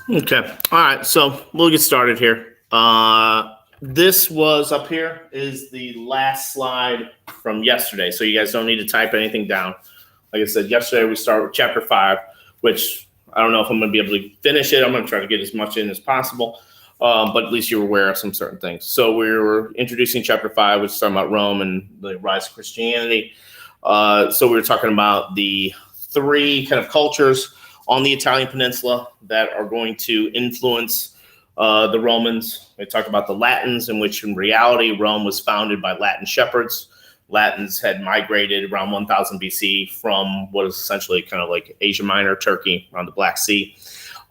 Okay. All right. So we'll get started here. This was up here is the last slide from yesterday. So you guys don't need to type anything down. Like I said, yesterday we started with chapter 5, which I don't know if I'm going to be able to finish it. I'm going to try to get as much in as possible. But at least you're aware of some certain things. So we were introducing chapter 5, which is talking about Rome and the rise of Christianity. So we were talking about the 3 kind of cultures on the Italian peninsula that are going to influence the Romans. We talked about the Latins, in which in reality Rome was founded by Latin shepherds. Latins had migrated around 1000 BC from what is essentially kind of like Asia Minor, Turkey, around the Black Sea.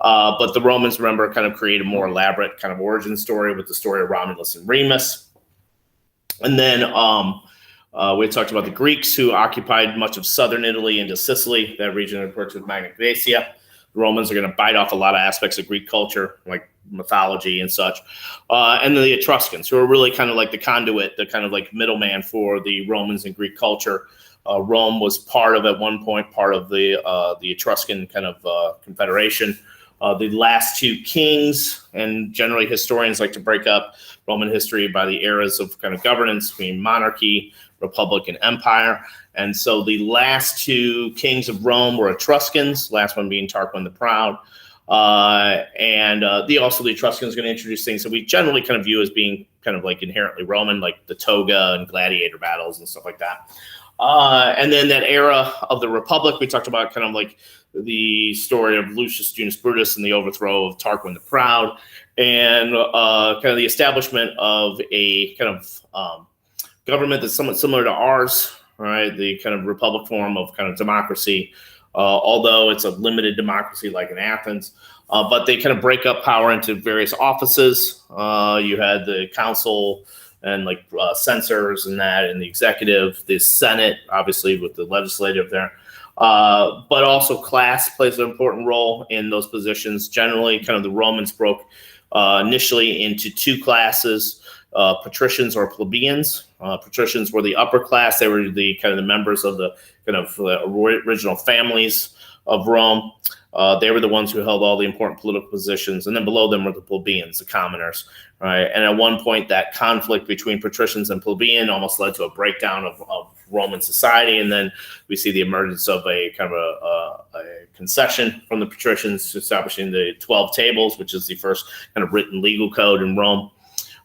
But the Romans, remember, kind of created a more elaborate kind of origin story with the story of Romulus and Remus. And then we talked about the Greeks, who occupied much of southern Italy into Sicily, that region referred to as Magna Graecia. The Romans are going to bite off a lot of aspects of Greek culture, like mythology and such. And then the Etruscans, who are really kind of like the conduit, the kind of like middleman for the Romans and Greek culture. Rome was part of, at one point, part of the Etruscan kind of confederation. The last 2 kings, and generally historians like to break up Roman history by the eras of kind of governance between monarchy, republic, and empire. And so the last 2 kings of Rome were Etruscans, last one being Tarquin the Proud. The Etruscans are going to introduce things that we generally kind of view as being kind of like inherently Roman, like the toga and gladiator battles and stuff like that. And then that era of the Republic, we talked about kind of like the story of Lucius Junius Brutus and the overthrow of Tarquin the Proud, and kind of the establishment of a kind of government that's somewhat similar to ours, right? The kind of republic form of kind of democracy, although it's a limited democracy like in Athens. But they kind of break up power into various offices. You had the council and like censors and that, and the executive, the Senate, obviously with the legislative there. But also class plays an important role in those positions. Generally, kind of the Romans broke initially into 2 classes, patricians or plebeians. Patricians were the upper class. They were the kind of the members of the kind of original families of Rome. They were the ones who held all the important political positions. And then below them were the plebeians, the commoners, right? And at one point, that conflict between patricians and plebeian almost led to a breakdown of Roman society. And then we see the emergence of a kind of a concession from the patricians, establishing the 12 tables, which is the first kind of written legal code in Rome.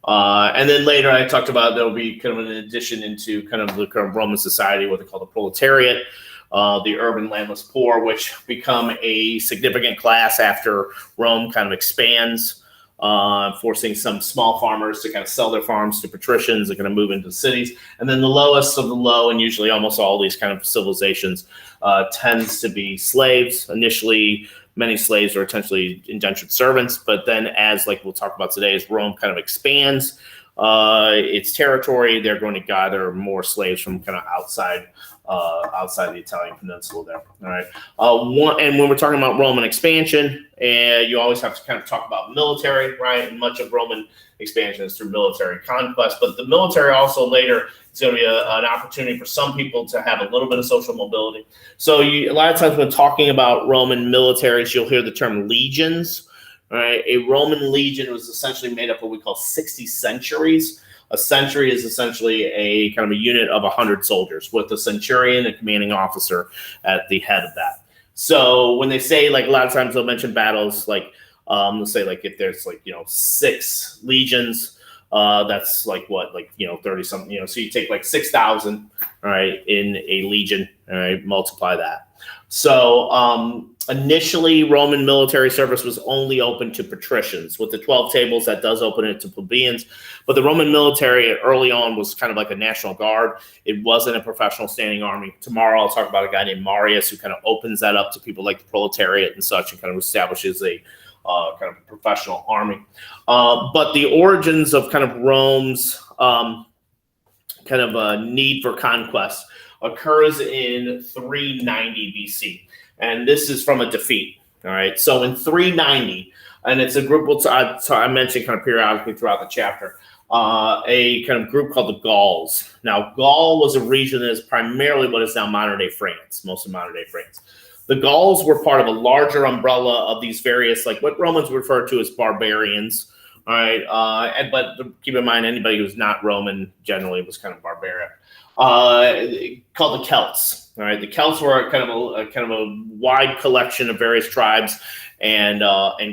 And then later I talked about there will be kind of an addition into kind of the current Roman society, what they call the proletariat, the urban landless poor, which become a significant class after Rome kind of expands, forcing some small farmers to kind of sell their farms to patricians. They're going to move into cities. And then the lowest of the low, and usually almost all these kind of civilizations, tends to be slaves. Initially, many slaves are essentially indentured servants, but then as like we'll talk about today, as Rome kind of expands its territory, they're going to gather more slaves from kind of outside the Italian peninsula there. All right. And when we're talking about Roman expansion, you always have to kind of talk about military, right? And much of Roman expansion is through military conquest, but the military also later is going to be an opportunity for some people to have a little bit of social mobility. So a lot of times when talking about Roman militaries, you'll hear the term legions. Right? A Roman legion was essentially made up of what we call 60 centuries. A century is essentially a kind of a unit of 100 soldiers with a centurion and commanding officer at the head of that. So when they say, like a lot of times they'll mention battles, like let's say like if there's like, 6 legions, that's like what, like, 30 something, so you take like 6,000, right, in a legion, all right, multiply that. So initially, Roman military service was only open to patricians. With the 12 tables, that does open it to plebeians. But the Roman military early on was kind of like a national guard. It wasn't a professional standing army. Tomorrow, I'll talk about a guy named Marius who kind of opens that up to people like the proletariat and such, and kind of establishes a kind of professional army. But the origins of kind of Rome's kind of a need for conquest occurs in 390 BC. And this is from a defeat. All right. So in 390, and it's a group I mentioned kind of periodically throughout the chapter, a kind of group called the Gauls. Now, Gaul was a region that is primarily what is now modern day France, most of modern day France. The Gauls were part of a larger umbrella of these various, like what Romans refer to as barbarians. All right, but keep in mind, anybody who's not Roman generally was kind of barbaric. Called the Celts. All right, the Celts were kind of a wide collection of various tribes and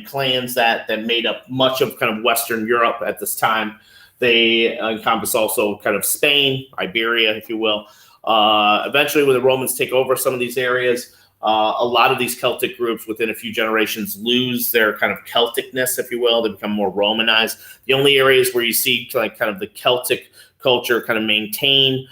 clans that made up much of kind of Western Europe at this time. They encompass also kind of Spain, Iberia, if you will. Eventually, when the Romans take over some of these areas, a lot of these Celtic groups within a few generations lose their kind of Celticness, if you will. They become more Romanized. The only areas where you see like kind of the Celtic culture kind of maintain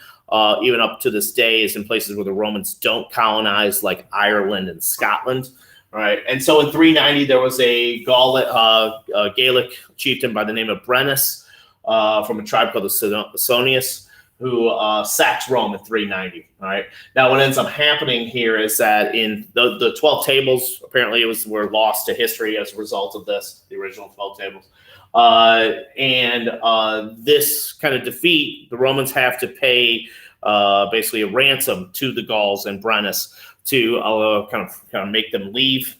even up to this day is in places where the Romans don't colonize, like Ireland and Scotland. All right, and so in 390 there was a Gaelic chieftain by the name of Brennus from a tribe called the Sonius, who sacks Rome in 390. All right. Now, what ends up happening here is that in the 12 tables, apparently were lost to history as a result of this, the original 12 tables. This kind of defeat, the Romans have to pay basically a ransom to the Gauls and Brennus to kind of make them leave.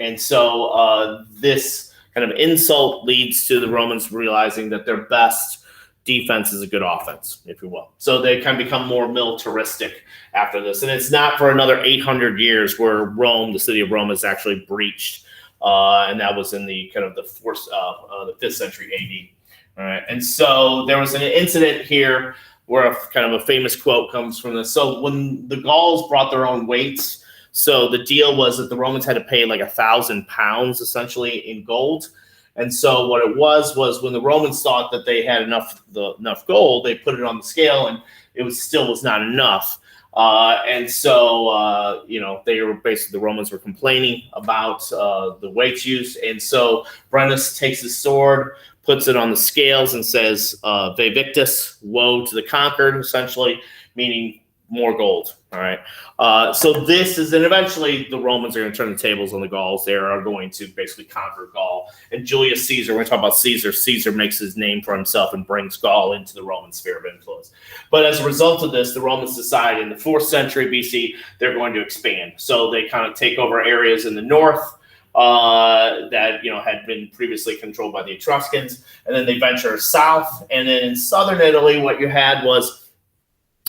And so this kind of insult leads to the Romans realizing that their best defense is a good offense, if you will. So they kind of become more militaristic after this. And it's not for another 800 years where Rome, the city of Rome, is actually breached. And that was in the kind of the 5th century AD. All right. And so there was an incident here where kind of a famous quote comes from this. So when the Gauls brought their own weights, so the deal was that the Romans had to pay like 1,000 pounds essentially in gold. And so what it was when the Romans thought that they had enough gold, they put it on the scale, and it still was not enough. They were basically, the Romans were complaining about the weights used, and so Brennus takes his sword, puts it on the scales, and says, "Ve victis," woe to the conquered, essentially meaning more gold. All right. So this is, and eventually the Romans are going to turn the tables on the Gauls. They are going to basically conquer Gaul. And Julius Caesar, when we talk about Caesar, Caesar makes his name for himself and brings Gaul into the Roman sphere of influence. But as a result of this, the Romans decide in the 4th century BC, they're going to expand. So they kind of take over areas in the north that had been previously controlled by the Etruscans, and then they venture south. And then in southern Italy, what you had was,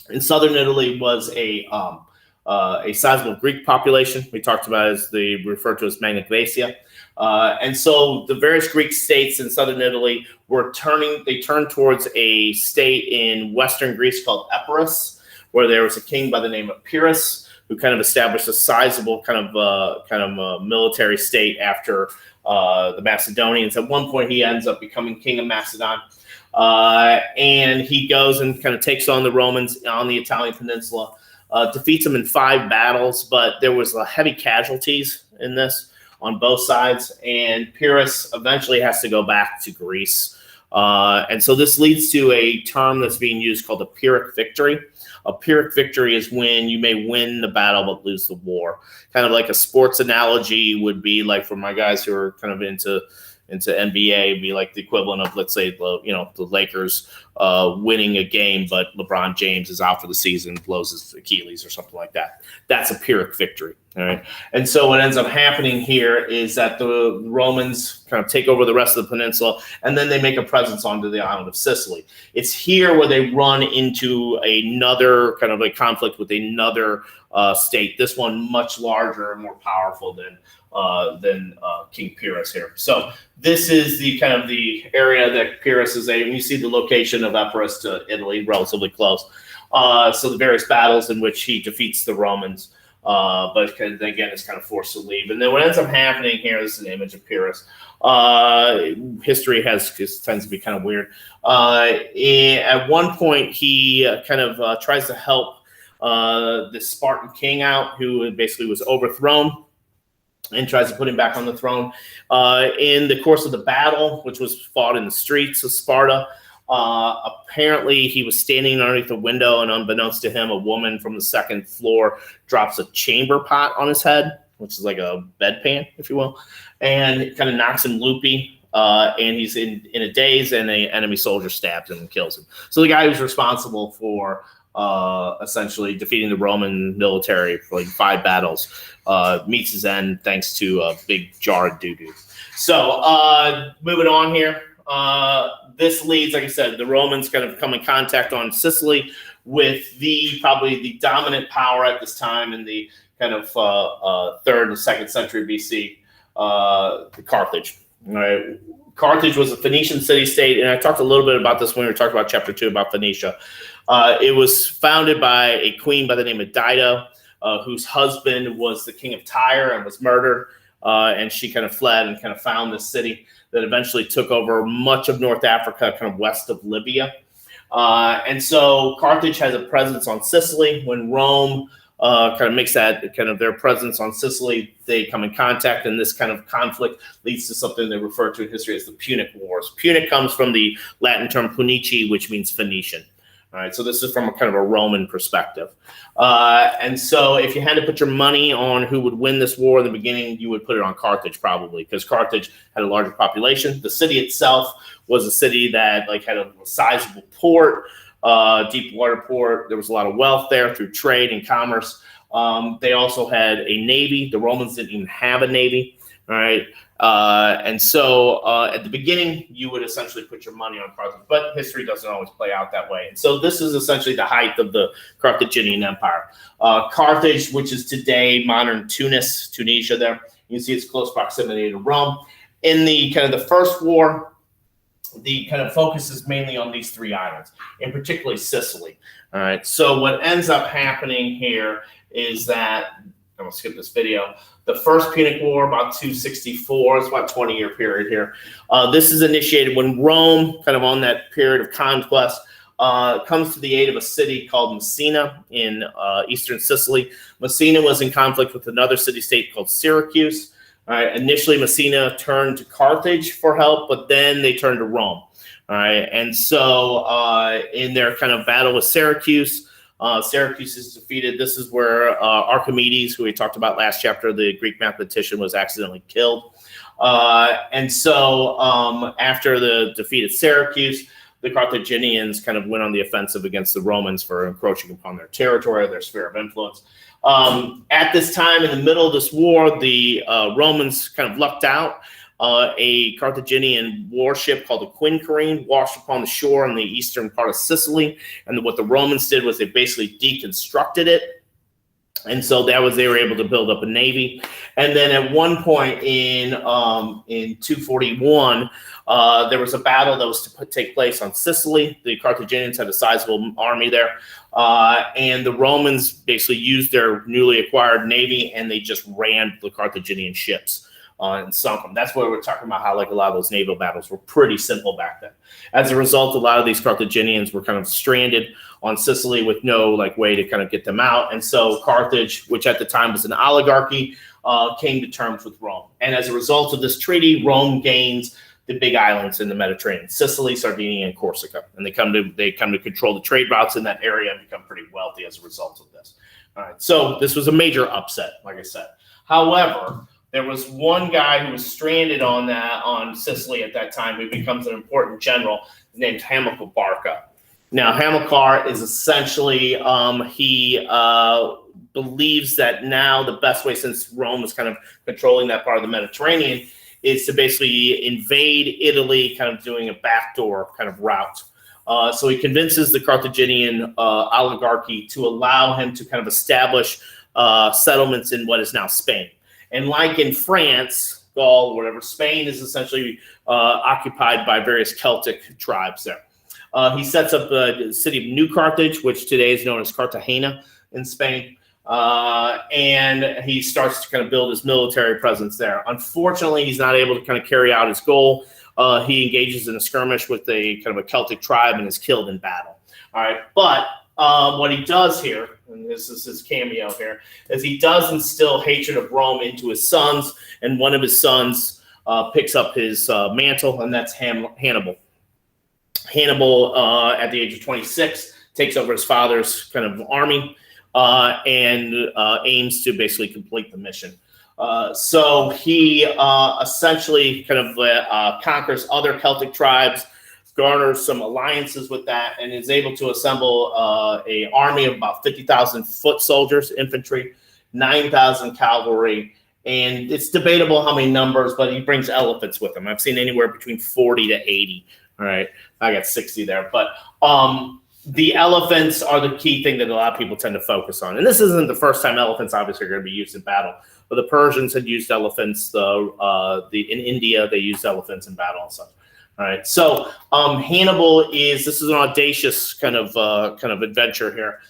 in southern Italy was a sizable Greek population. We talked about as they refer to as Magna Graecia. And so the various Greek states in southern Italy turned towards a state in western Greece called Epirus, where there was a king by the name of Pyrrhus, who kind of established a sizable kind of military state after the Macedonians. At one point, he ends up becoming king of Macedon. And he goes and kind of takes on the Romans on the Italian peninsula, defeats them in 5 battles, but there was heavy casualties in this on both sides, and Pyrrhus eventually has to go back to Greece. And so this leads to a term that's being used called a Pyrrhic victory. A Pyrrhic victory is when you may win the battle but lose the war. Kind of like a sports analogy would be like, for my guys who are kind of into NBA, be like the equivalent of, let's say, the Lakers winning a game, but LeBron James is out for the season, blows his Achilles or something like that. That's a Pyrrhic victory. All right. And so what ends up happening here is that the Romans kind of take over the rest of the peninsula, and then they make a presence onto the island of Sicily. It's here where they run into another kind of a conflict with another state, this one much larger and more powerful than King Pyrrhus here. So this is the kind of the area that Pyrrhus is in. You see the location of Epirus to Italy, relatively close. So the various battles in which he defeats the Romans, but again, it's kind of forced to leave. And then what ends up happening here, this is an image of Pyrrhus. History tends to be kind of weird. At one point, he kind of tries to help the Spartan king out, who basically was overthrown, and tries to put him back on the throne. In the course of the battle, which was fought in the streets of Sparta, apparently he was standing underneath a window, and unbeknownst to him, a woman from the 2nd floor drops a chamber pot on his head, which is like a bedpan, if you will, and it kind of knocks him loopy. And he's in a daze, and an enemy soldier stabs him and kills him. So the guy who's responsible for essentially defeating the Roman military for like 5 battles, meets his end thanks to a big jar of doo-doo. So moving on here, this leads, like I said, the Romans kind of come in contact on Sicily with probably the dominant power at this time in the kind of 3rd and 2nd century BC, Carthage. All right. Carthage was a Phoenician city-state, and I talked a little bit about this when we were talking about chapter 2 about Phoenicia. It was founded by a queen by the name of Dido, whose husband was the king of Tyre and was murdered, and she kind of fled and kind of found this city that eventually took over much of North Africa, kind of west of Libya. And so Carthage has a presence on Sicily. When Rome kind of makes that kind of their presence on Sicily, they come in contact, and this kind of conflict leads to something they refer to in history as the Punic Wars. Punic comes from the Latin term punici, which means Phoenician. All right, so this is from a kind of a Roman perspective. And so if you had to put your money on who would win this war in the beginning, you would put it on Carthage probably, because Carthage had a larger population. The city itself was a city that like had a sizable port, deep water port. There was a lot of wealth there through trade and commerce. They also had a navy. The Romans didn't even have a navy. All right. And so at the beginning, you would essentially put your money on Carthage, but history doesn't always play out that way. And so this is essentially the height of the Carthaginian Empire. Carthage, which is today modern Tunisia there. You can see its close proximity to Rome. In the kind of the first war, the kind of focus is mainly on these 3 islands, and particularly Sicily. All right. So what ends up happening here is that, I'm going to skip this video. The first Punic War, about 264, it's about a 20-year period here. This is initiated when Rome, kind of on that period of conquest, comes to the aid of a city called Messina in eastern Sicily. Messina was in conflict with another city-state called Syracuse. All right. Initially, Messina turned to Carthage for help, but then they turned to Rome. All right. And so in their kind of battle with Syracuse, Syracuse is defeated. This is where Archimedes, who we talked about last chapter, the Greek mathematician, was accidentally killed. And so after the defeat at Syracuse, the Carthaginians kind of went on the offensive against the Romans for encroaching upon their territory, their sphere of influence. At this time, in the middle of this war, the Romans kind of lucked out. A Carthaginian warship called the Quinquerine washed upon the shore in the eastern part of Sicily. And what the Romans did was they basically deconstructed it. And so they were able to build up a navy. And then at one point in 241, there was a battle that was to take place on Sicily. The Carthaginians had a sizable army there. And the Romans basically used their newly acquired navy, and they just ran the Carthaginian ships and sunk them. That's why we're talking about how like a lot of those naval battles were pretty simple back then. As a result, a lot of these Carthaginians were kind of stranded on Sicily with no like way to kind of get them out. And so Carthage, which at the time was an oligarchy, came to terms with Rome. And as a result of this treaty, Rome gains the big islands in the Mediterranean: Sicily, Sardinia, and Corsica. And they come to control the trade routes in that area and become pretty wealthy as a result of this. All right. So this was a major upset, like I said. However, there was one guy who was stranded on Sicily at that time who becomes an important general named Hamilcar Barca. Now, Hamilcar is essentially, he believes that now the best way, since Rome is kind of controlling that part of the Mediterranean, is to basically invade Italy, kind of doing a backdoor kind of route. So he convinces the Carthaginian oligarchy to allow him to kind of establish settlements in what is now Spain. And like in France, Gaul, whatever, Spain is essentially occupied by various Celtic tribes there. He sets up the city of New Carthage, which today is known as Cartagena in Spain. And he starts to kind of build his military presence there. Unfortunately, he's not able to kind of carry out his goal. He engages in a skirmish with a kind of a Celtic tribe and is killed in battle. All right. But what he does here, and this is his cameo here, is he does instill hatred of Rome into his sons. And one of his sons picks up his mantle, and that's Hannibal. Hannibal, at the age of 26, takes over his father's kind of army and aims to basically complete the mission. So he essentially kind of conquers other Celtic tribes, garners some alliances with that, and is able to assemble a army of about 50,000 foot soldiers, infantry, 9,000 cavalry, and it's debatable how many numbers, but he brings elephants with him. I've seen anywhere between 40 to 80. All right, I got 60 there, but the elephants are the key thing that a lot of people tend to focus on. And this isn't the first time elephants obviously are going to be used in battle, but the Persians had used elephants. In India, they used elephants in battle and such. All right, so Hannibal this is an audacious kind of adventure here.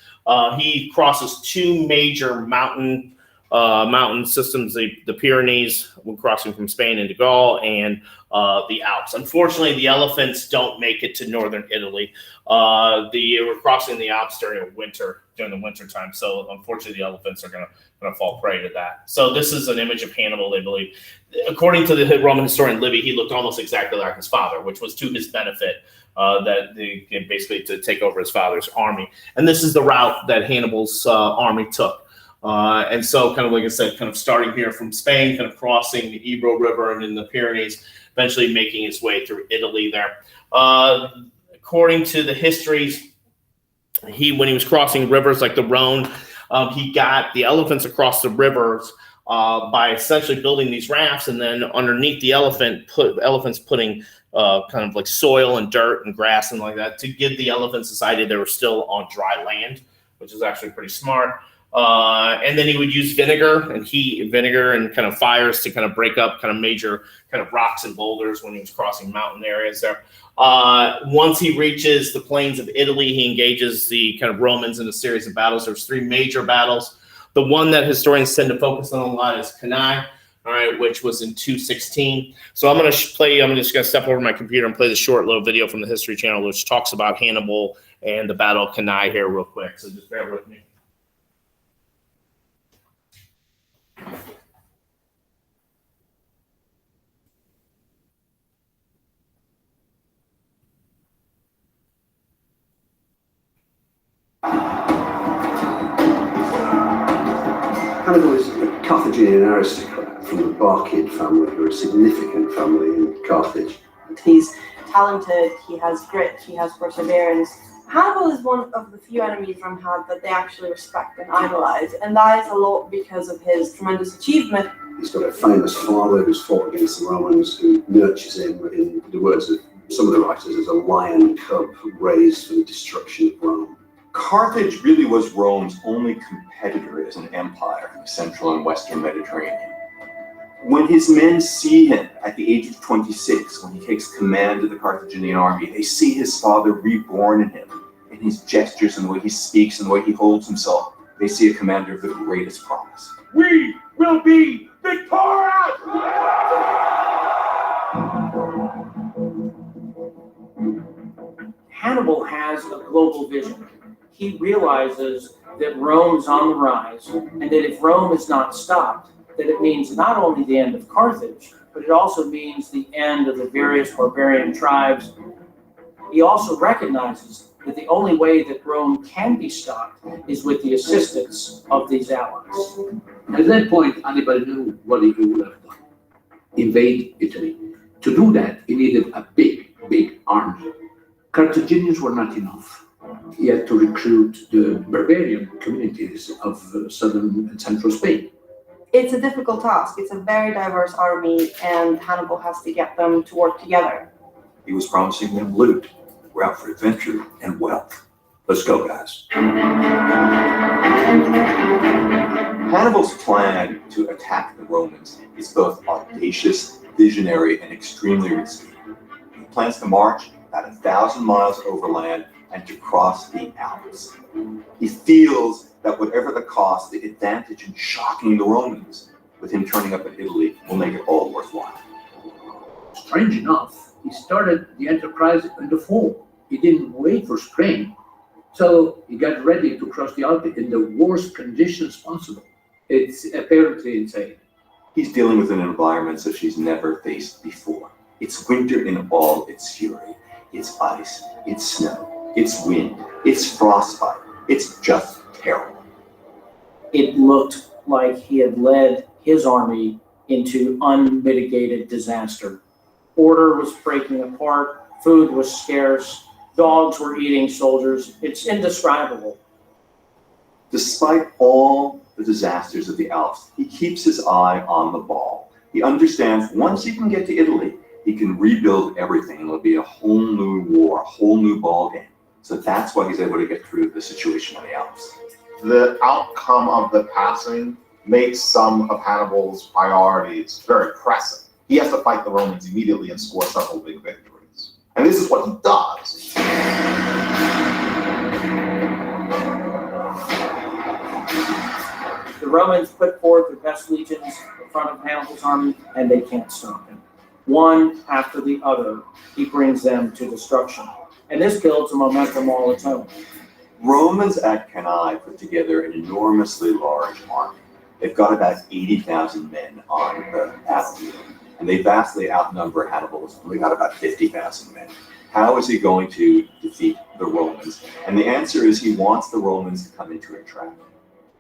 He crosses two major mountain systems, the Pyrenees, when crossing from Spain into Gaul, and the Alps. Unfortunately, the elephants don't make it to northern Italy. We're crossing the Alps during the winter time, so unfortunately, the elephants are going to fall prey to that. So this is an image of Hannibal, they believe. According to the Roman historian Livy, he looked almost exactly like his father, which was to his benefit, basically to take over his father's army. And this is the route that Hannibal's army took. And so, kind of like I said, kind of starting here from Spain, kind of crossing the Ebro River and in the Pyrenees, eventually making his way through Italy there. According to the histories, when he was crossing rivers like the Rhone, he got the elephants across the rivers by essentially building these rafts, and then underneath the elephants putting kind of like soil and dirt and grass and like that to give the elephants this idea they were still on dry land, which is actually pretty smart. And then he would use vinegar and kind of fires to kind of break up kind of major kind of rocks and boulders when he was crossing mountain areas there. Once he reaches the plains of Italy, he engages the kind of Romans in a series of battles. There's three major battles. The one that historians tend to focus on a lot is Cannae, all right, which was in 216. So I'm just going to step over my computer and play the short little video from the History Channel, which talks about Hannibal and the Battle of Cannae here real quick. So just bear with me. Hannibal is a Carthaginian aristocrat from the B.C-A.D family, who are a significant family in Carthage. He's talented, he has grit, he has perseverance. Hannibal is one of the few enemies Rome had that they actually respect and idolize, and that is a lot because of his tremendous achievement. He's got a famous father who's fought against the Romans, who nurtures him, in the words of some of the writers, as a lion cub raised for the destruction of Rome. Carthage really was Rome's only competitor as an empire in the central and western Mediterranean. When his men see him at the age of 26, when he takes command of the Carthaginian army, they see his father reborn in him, in his gestures and the way he speaks and the way he holds himself. They see a commander of the greatest promise. We will be victorious! Hannibal has a global vision. He realizes that Rome's on the rise, and that if Rome is not stopped, that it means not only the end of Carthage, but it also means the end of the various barbarian tribes. He also recognizes that the only way that Rome can be stopped is with the assistance of these allies. At that point, Hannibal knew what he would have done: invade Italy. To do that, he needed a big army. Carthaginians were not enough. He had to recruit the barbarian communities of southern and central Spain. It's a difficult task. It's a very diverse army, and Hannibal has to get them to work together. He was promising them loot, route for adventure, and wealth. Let's go, guys. Hannibal's plan to attack the Romans is both audacious, visionary, and extremely risky. He plans to march about 1,000 miles overland and to cross the Alps. He feels that whatever the cost, the advantage in shocking the Romans with him turning up in Italy will make it all worthwhile. Strange enough, he started the enterprise in the fall. He didn't wait for spring, so he got ready to cross the Alps in the worst conditions possible. It's apparently insane. He's dealing with an environment such he's never faced before. It's winter in all its fury. It's ice, it's snow, it's wind, it's frostbite. It's just terrible. It looked like he had led his army into unmitigated disaster. Order was breaking apart, Food was scarce. Dogs were eating soldiers. It's indescribable. Despite all the disasters of the Alps, he keeps his eye on the ball. He understands once he can get to Italy, he can rebuild everything. It'll be a whole new war, a whole new ball game. So that's why he's able to get through the situation on the Alps. The outcome of the passing makes some of Hannibal's priorities very pressing. He has to fight the Romans immediately and score several big victories. And this is what he does. The Romans put forth their best legions in front of Hannibal's army, and they can't stop him. One after the other, he brings them to destruction. And this builds a momentum all its own. Romans at Cannae put together an enormously large army. They've got about 80,000 men on the battlefield, and they vastly outnumber Hannibal's. They got about 50,000 men. How is he going to defeat the Romans? And the answer is he wants the Romans to come into a trap.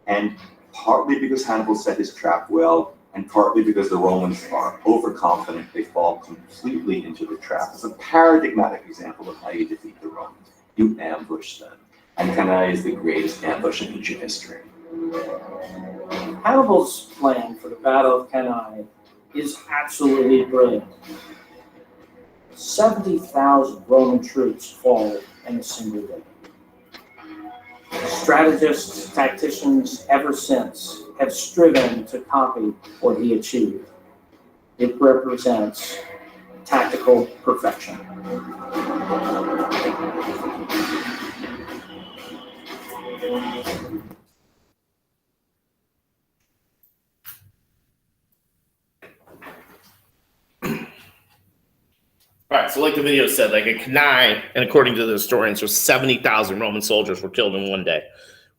And partly because Hannibal set his trap well, and partly because the Romans are overconfident, they fall completely into the trap. It's a paradigmatic example of how you defeat the Romans. You ambush them. And Cannae is the greatest ambush in ancient history. Hannibal's plan for the Battle of Cannae is absolutely brilliant. 70,000 Roman troops fall in a single day. Strategists, tacticians ever since have striven to copy what he achieved. It represents tactical perfection. All right, so like the video said, like at Cannae, and according to the historians, there's 70,000 Roman soldiers were killed in one day,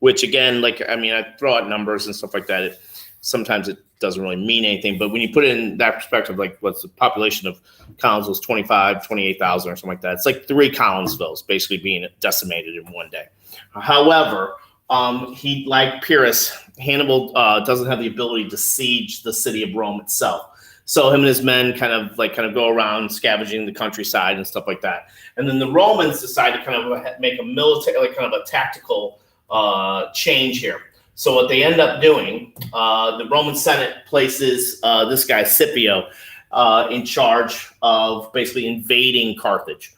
which again, like, I mean, I throw out numbers and stuff like that. Sometimes it doesn't really mean anything, but when you put it in that perspective, like what's the population of Collinsville, 28,000 or something like that. It's like 3 Collinsvilles basically being decimated in one day. However, he, like Pyrrhus, Hannibal doesn't have the ability to siege the city of Rome itself. So him and his men kind of go around scavenging the countryside and stuff like that. And then the Romans decide to kind of make a military, like kind of a tactical change here. So what they end up doing, the Roman Senate places this guy Scipio in charge of basically invading Carthage.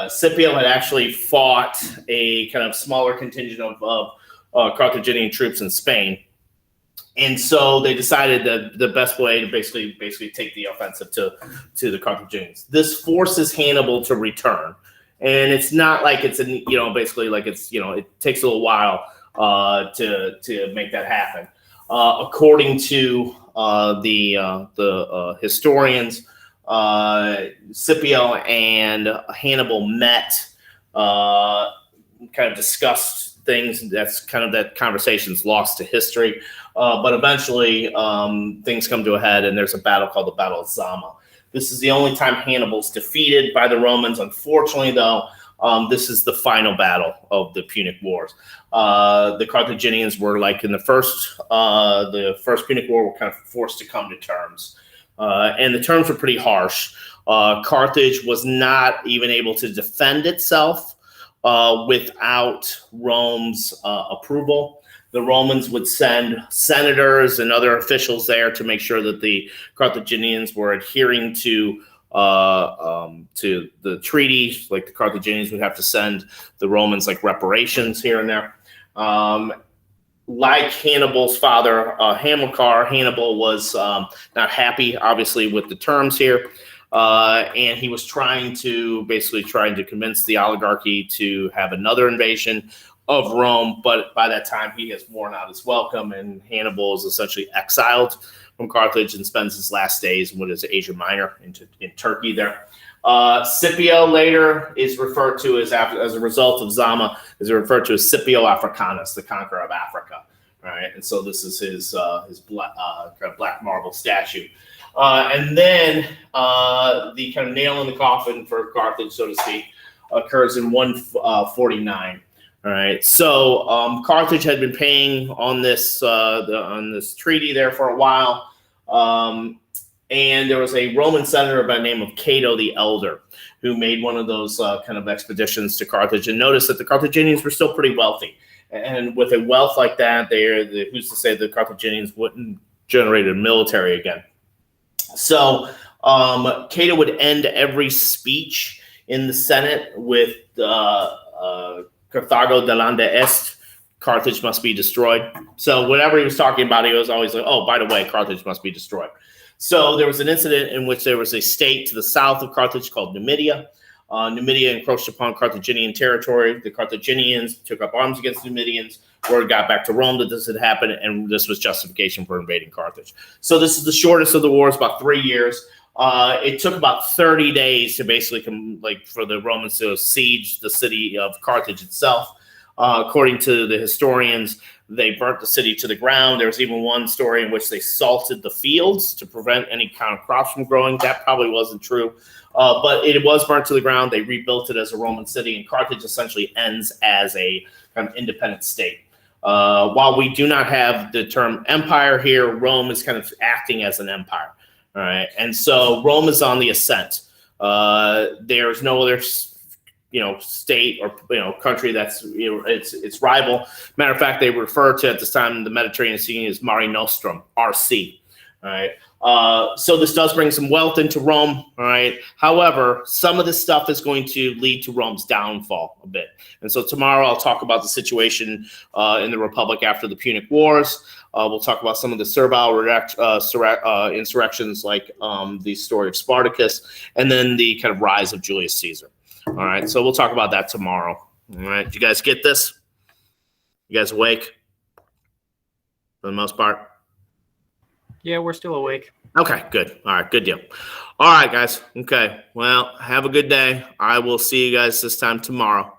Scipio had actually fought a kind of smaller contingent of Carthaginian troops in Spain. And so they decided that the best way to basically take the offensive to the Carthaginians. This forces Hannibal to return, and it's not like it's basically like it's it takes a little while to make that happen. According to the historians, Scipio and Hannibal met, kind of discussed things. That's kind of that conversation's lost to history. But eventually things come to a head, and there's a battle called the Battle of Zama. This is the only time Hannibal's defeated by the Romans. Unfortunately, though, this is the final battle of the Punic Wars. The Carthaginians were like in the first Punic War were kind of forced to come to terms. And the terms were pretty harsh. Carthage was not even able to defend itself without Rome's approval. The Romans would send senators and other officials there to make sure that the Carthaginians were adhering to the treaty. Like the Carthaginians would have to send the Romans like reparations here and there. Like Hannibal's father, Hamilcar, Hannibal was not happy, obviously, with the terms here. And he was trying to convince the oligarchy to have another invasion of Rome, but by that time he has worn out his welcome, and Hannibal is essentially exiled from Carthage and spends his last days in what is Asia Minor in Turkey there. Scipio later is referred to as a result of Zama, is referred to as Scipio Africanus, the conqueror of Africa. All right, and so this is his black marble statue. And then the kind of nail in the coffin for Carthage, so to speak, occurs in 149. All right, so Carthage had been paying on this treaty there for a while. And there was a Roman senator by the name of Cato the Elder who made one of those kind of expeditions to Carthage and noticed that the Carthaginians were still pretty wealthy. And with a wealth like that, who's to say the Carthaginians wouldn't generate a military again? So Cato would end every speech in the Senate with Carthago delante est, Carthage must be destroyed. So whatever he was talking about, he was always like, oh, by the way, Carthage must be destroyed. So there was an incident in which there was a state to the south of Carthage called Numidia. Numidia encroached upon Carthaginian territory. The Carthaginians took up arms against the Numidians. Word got back to Rome that this had happened, and this was justification for invading Carthage. So this is the shortest of the wars, about 3 years. It took about 30 days to basically for the Romans to siege the city of Carthage itself. According to the historians, they burnt the city to the ground. There was even one story in which they salted the fields to prevent any kind of crops from growing. That probably wasn't true, but it was burnt to the ground. They rebuilt it as a Roman city, and Carthage essentially ends as a kind of independent state. While we do not have the term empire here, Rome is kind of acting as an empire. All right, and so Rome is on the ascent. There's no other state or country that's its rival. Matter of fact, they refer to at this time the Mediterranean Sea as Mare Nostrum, RC. All right. So this does bring some wealth into Rome. All right. However, some of this stuff is going to lead to Rome's downfall a bit. And so tomorrow I'll talk about the situation in the Republic after the Punic Wars. We'll talk about some of the servile insurrections like the story of Spartacus, and then the kind of rise of Julius Caesar. All right, so we'll talk about that tomorrow. All right, did you guys get this? You guys awake for the most part? Yeah, we're still awake. Okay, good. All right, good deal. All right, guys. Okay, well, have a good day. I will see you guys this time tomorrow.